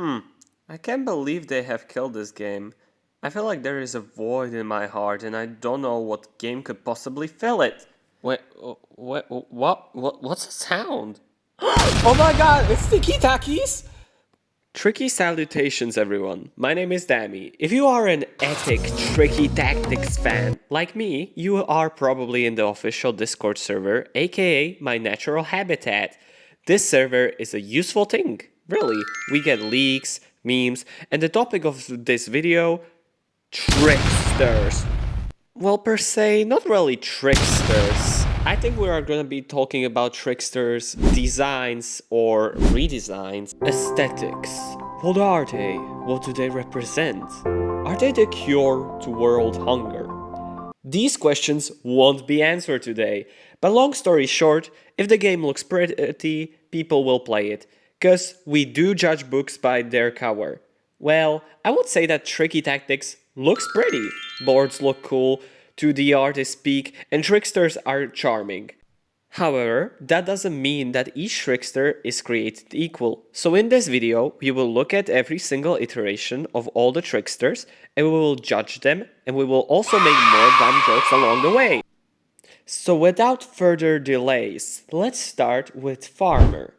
I can't believe they have killed this game. I feel like there is a void in my heart and I don't know what game could possibly fill it. What's the sound? Oh my god, it's Tiki Takis! Tricky salutations, everyone. My name is Dami. If you are an epic Tricky Tactics fan like me, you are probably in the official Discord server, aka my natural habitat. This server is a useful thing, really. We get leaks, memes, and the topic of this video, tricksters. Well, per se, not really tricksters. I think we are gonna be talking about tricksters, designs or redesigns, aesthetics. What are they? What do they represent? Are they the cure to world hunger? These questions won't be answered today, but long story short, if the game looks pretty, people will play it, cause we do judge books by their cover. Well, I would say that Tricky Tactics looks pretty. Boards look cool, 2D art is peak, and tricksters are charming. However, that doesn't mean that each trickster is created equal. So in this video, we will look at every single iteration of all the tricksters, and we will judge them, and we will also make more dumb jokes along the way. So without further delays, let's start with Farmer.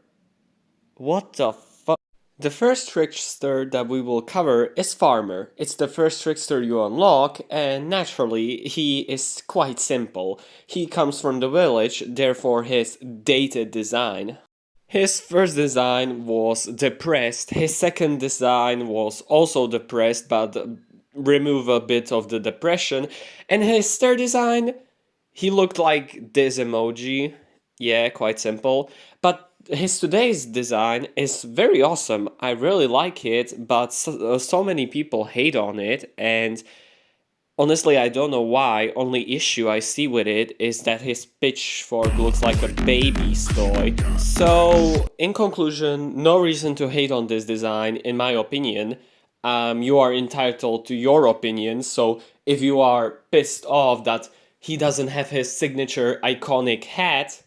What the fuck? The first trickster that we will cover is Farmer. It's the first trickster you unlock, and naturally, he is quite simple. He comes from the village, therefore his dated design. His first design was depressed, his second design was also depressed but remove a bit of the depression, and his third design, he looked like this emoji. Yeah, quite simple. But his today's design is very awesome. I really like it, but so many people hate on it, and honestly, I don't know why. Only issue I see with it is that his pitchfork looks like a baby's toy. So, in conclusion, no reason to hate on this design, in my opinion. You are entitled to your opinion, so if you are pissed off that he doesn't have his signature iconic hat,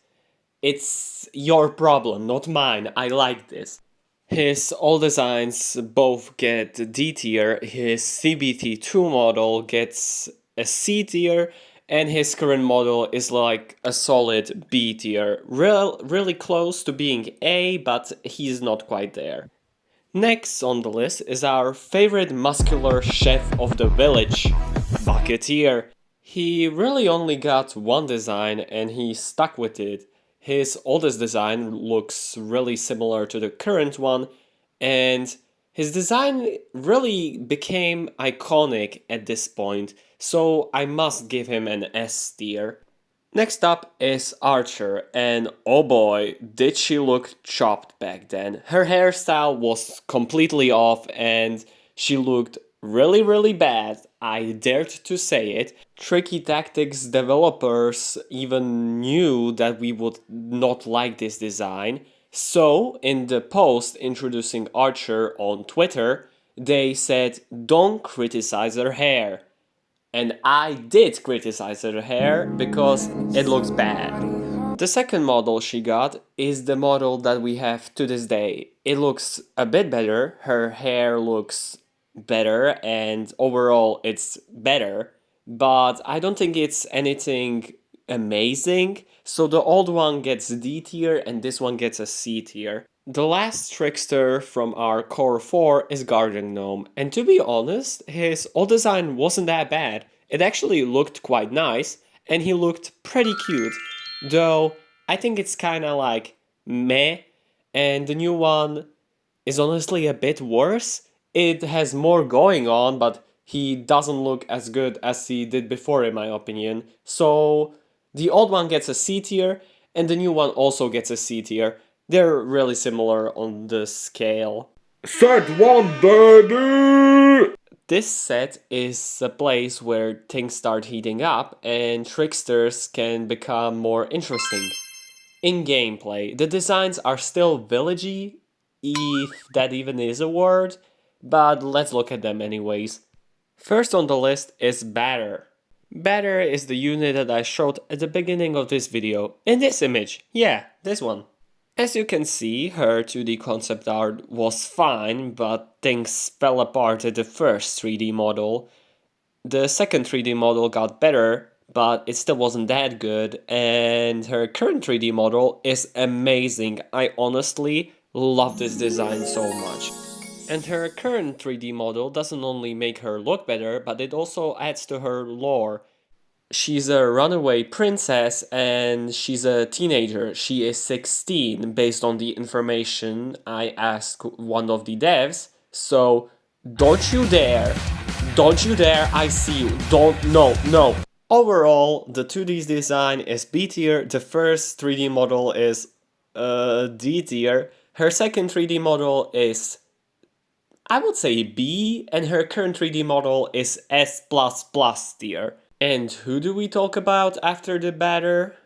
it's your problem, not mine. I like this. His all designs both get D tier, his CBT2 model gets a C tier, and his current model is like a solid B tier. Really close to being A, but he's not quite there. Next on the list is our favorite muscular chef of the village, Bucketeer. He really only got one design and he stuck with it. His oldest design looks really similar to the current one, and his design really became iconic at this point, so I must give him an S tier. Next up is Archer, and oh boy, did she look chopped back then. Her hairstyle was completely off and she looked really bad. I dared to say it. Tricky Tactics developers even knew that we would not like this design. So, in the post introducing Archer on Twitter, they said, "Don't criticize her hair." And I did criticize her hair because it looks bad. The second model she got is the model that we have to this day. It looks a bit better, her hair looks better, and overall it's better, but I don't think it's anything amazing. So the old one gets D tier and this one gets a C tier. The last trickster from our core 4 is Garden Gnome, and to be honest, his old design wasn't that bad. It actually looked quite nice, and he looked pretty cute. Though, I think it's kinda like meh, and the new one is honestly a bit worse. It has more going on, but he doesn't look as good as he did before, in my opinion. So, the old one gets a C tier, and the new one also gets a C tier. They're really similar on the scale. Set one, baby! This set is a place where things start heating up and tricksters can become more interesting. In gameplay, the designs are still villagey, if that even is a word, but let's look at them anyways. First on the list is Batter. Batter is the unit that I showed at the beginning of this video. In this image, yeah, this one. As you can see, her 2D concept art was fine, but things fell apart at the first 3D model. The second 3D model got better, but it still wasn't that good, and her current 3D model is amazing. I honestly love this design so much. And her current 3D model doesn't only make her look better, but it also adds to her lore. She's a runaway princess and she's a teenager. She is 16 based on the information I asked one of the devs. So don't you dare. Don't you dare, I see you. Don't, no, no. Overall, the 2D design is B tier. The first 3D model is D tier. Her second 3D model is, I would say, B, and her current 3D model is S++ tier. And who do we talk about after the batter?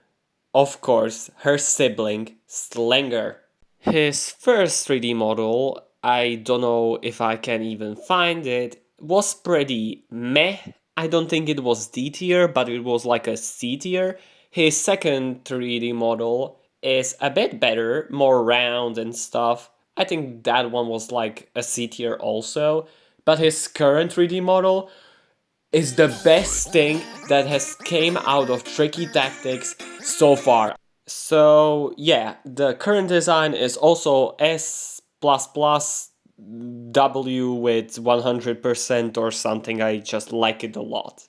Of course, her sibling, Slanger. His first 3D model, I don't know if I can even find it, was pretty meh. I don't think it was D tier, but it was like a C tier. His second 3D model is a bit better, more round and stuff. I think that one was like a C tier also. But his current 3D model is the best thing that has came out of Tricky Tactics so far. So yeah, the current design is also S++ W with 100% or something. I just like it a lot.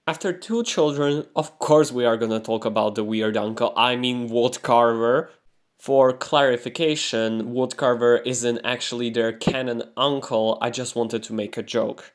After two children, of course we are gonna talk about the weird uncle, I mean Woodcarver. For clarification, Woodcarver isn't actually their canon uncle, I just wanted to make a joke.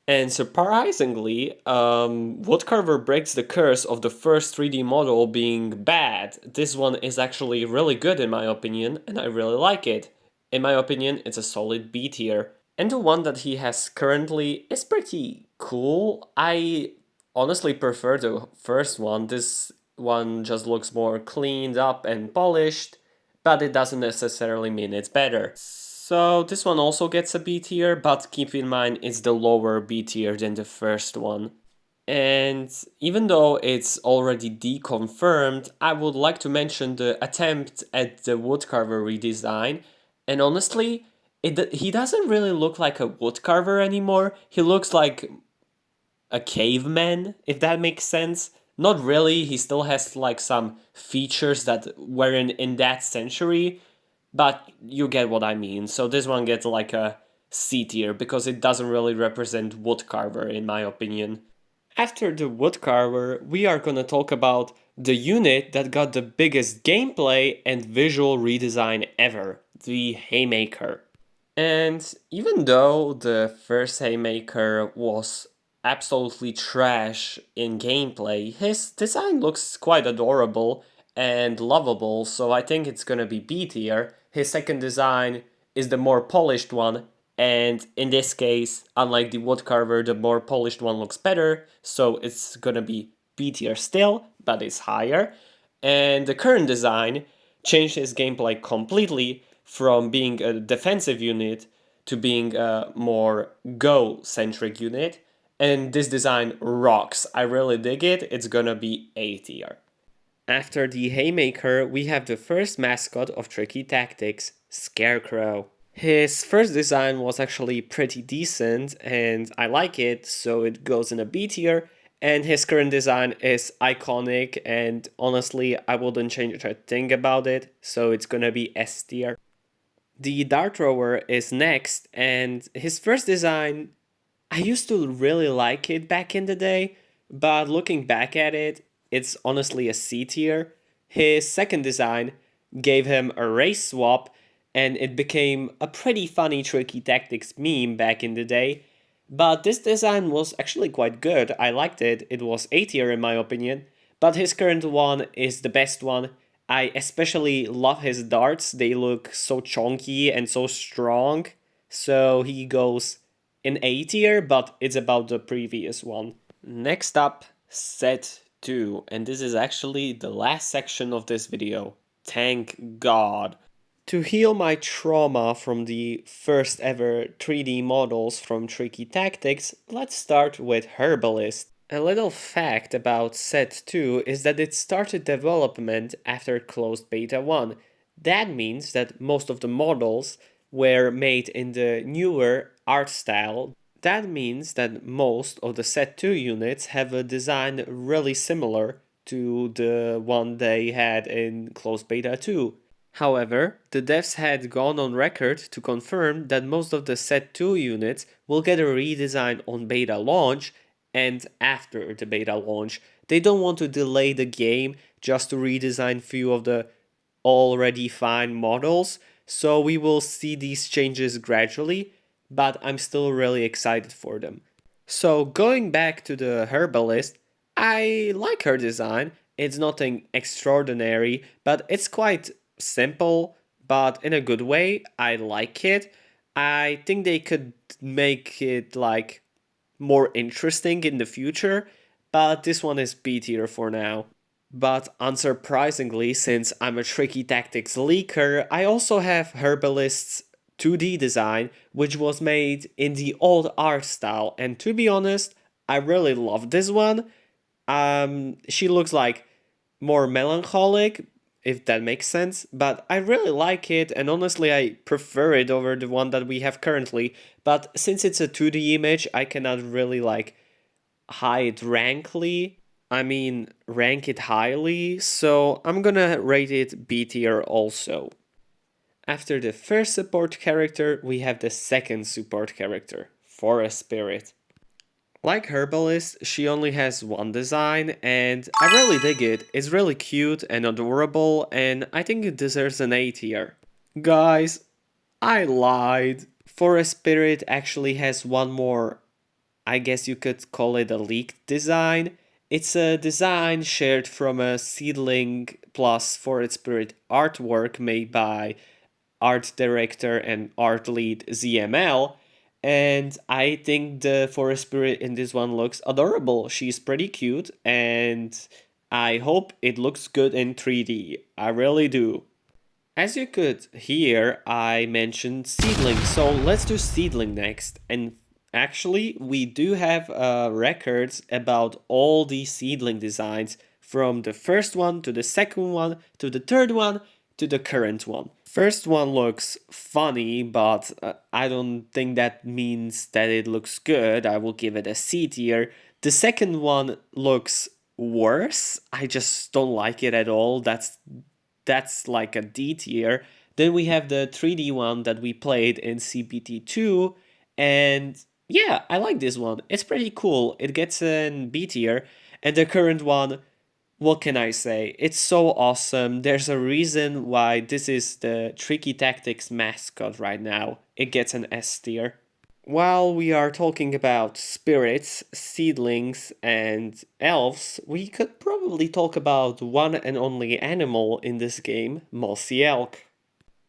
And surprisingly, Woodcarver breaks the curse of the first 3D model being bad. This one is actually really good in my opinion, and I really like it. In my opinion, it's a solid B tier. And the one that he has currently is pretty cool. I honestly prefer the first one. This one just looks more cleaned up and polished, but it doesn't necessarily mean it's better. So this one also gets a B tier, but keep in mind it's the lower B tier than the first one. And even though it's already deconfirmed, I would like to mention the attempt at the woodcarver redesign. And honestly, he doesn't really look like a woodcarver anymore. He looks like a caveman, if that makes sense. Not really, he still has like some features that were in that century, but you get what I mean. So this one gets like a C tier because it doesn't really represent woodcarver in my opinion. After the woodcarver, we are gonna talk about the unit that got the biggest gameplay and visual redesign ever, the Haymaker. And even though the first Haymaker was absolutely trash in gameplay, his design looks quite adorable and lovable, so I think it's gonna be B tier. His second design is the more polished one, and in this case, unlike the woodcarver, the more polished one looks better, so it's gonna be B tier still, but it's higher. And the current design changed his gameplay completely from being a defensive unit to being a more go-centric unit. And this design rocks. I really dig it. It's gonna be A tier. After the Haymaker, we have the first mascot of Tricky Tactics, Scarecrow. His first design was actually pretty decent and I like it, so it goes in a B tier. And his current design is iconic and honestly, I wouldn't change a thing about it, so it's gonna be S tier. The Dart Thrower is next, and his first design, I used to really like it back in the day, but looking back at it, it's honestly a C tier. His second design gave him a race swap, and it became a pretty funny Tricky Tactics meme back in the day. But this design was actually quite good, I liked it, it was A tier in my opinion. But his current one is the best one. I especially love his darts, they look so chunky and so strong. So he goes in A tier, but it's about the previous one. Next up, set 2, and this is actually the last section of this video. Thank God. To heal my trauma from the first ever 3D models from Tricky Tactics, let's start with Herbalist. A little fact about set 2 is that it started development after closed beta 1. That means that most of the models were made in the newer art style. That means that most of the Set 2 units have a design really similar to the one they had in closed beta 2. However, the devs had gone on record to confirm that most of the Set 2 units will get a redesign on beta launch and after the beta launch. They don't want to delay the game just to redesign few of the already fine models, so we will see these changes gradually, but I'm still really excited for them. So going back to the herbalist, I like her design. It's nothing extraordinary, but it's quite simple, but in a good way. I like it. I think they could make it like more interesting in the future, but this one is B tier for now. But unsurprisingly, since I'm a Tricky Tactics leaker, I also have Herbalist's 2D design, which was made in the old art style. And to be honest, I really love this one. She looks like more melancholic, if that makes sense, but I really like it, and honestly I prefer it over the one that we have currently. But since it's a 2D image, I cannot really like rank it highly, so I'm gonna rate it B tier also. After the first support character, we have the second support character, Forest Spirit. Like Herbalist, she only has one design, and I really dig it. It's really cute and adorable, and I think it deserves an A tier. Guys, I lied. Forest Spirit actually has one more, I guess you could call it a leaked design. It's a design shared from a Seedling plus Forest Spirit artwork made by art director and art lead ZML. And I think the Forest Spirit in this one looks adorable. She's pretty cute, and I hope it looks good in 3D. I really do. As you could hear, I mentioned Seedling, so let's do Seedling next. And actually, we do have records about all these Seedling designs from the first one to the second one to the third one to the current one. First one looks funny, but I don't think that means that it looks good. I will give it a C tier. The second one looks worse. I just don't like it at all. That's like a D tier. Then we have the 3D one that we played in CBT2, and yeah, I like this one. It's pretty cool. It gets an B tier, and the current one, what can I say? It's so awesome. There's a reason why this is the Tricky Tactics mascot right now. It gets an S tier. While we are talking about spirits, seedlings, and elves, we could probably talk about one and only animal in this game, Mossy Elk.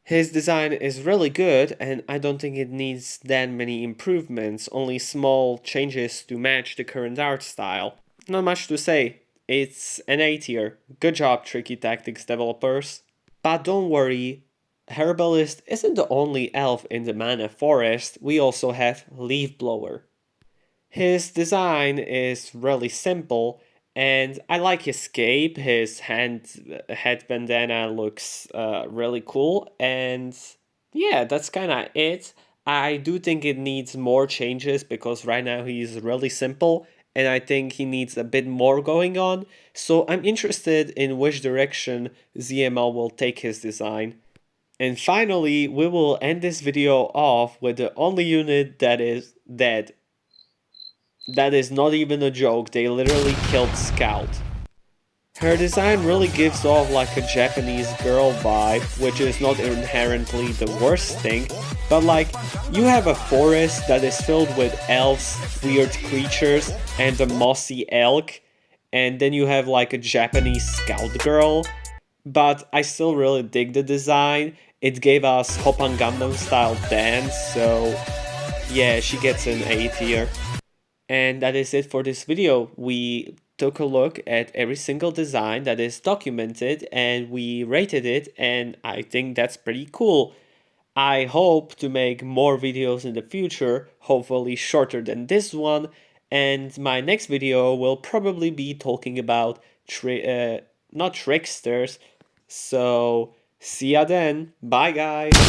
His design is really good, and I don't think it needs that many improvements, only small changes to match the current art style. Not much to say. It's an A tier. Good job, Tricky Tactics developers. But don't worry, Herbalist isn't the only elf in the Mana Forest, we also have Leaf Blower. His design is really simple, and I like his cape. His head bandana looks really cool, and yeah, that's kind of it. I do think it needs more changes because right now he's really simple, and I think he needs a bit more going on. So I'm interested in which direction ZML will take his design. And finally, we will end this video off with the only unit that is dead. That is not even a joke, they literally killed Scout. Her design really gives off like a Japanese girl vibe, which is not inherently the worst thing, but like, you have a forest that is filled with elves, weird creatures, and a mossy elk, and then you have like a Japanese scout girl, but I still really dig the design. It gave us Hoppan Gundam style dance, so yeah, she gets an A tier. And that is it for this video. We took a look at every single design that is documented and we rated it, and I think that's pretty cool. I hope to make more videos in the future, hopefully shorter than this one, and my next video will probably be talking about not tricksters, so See ya then. Bye, guys.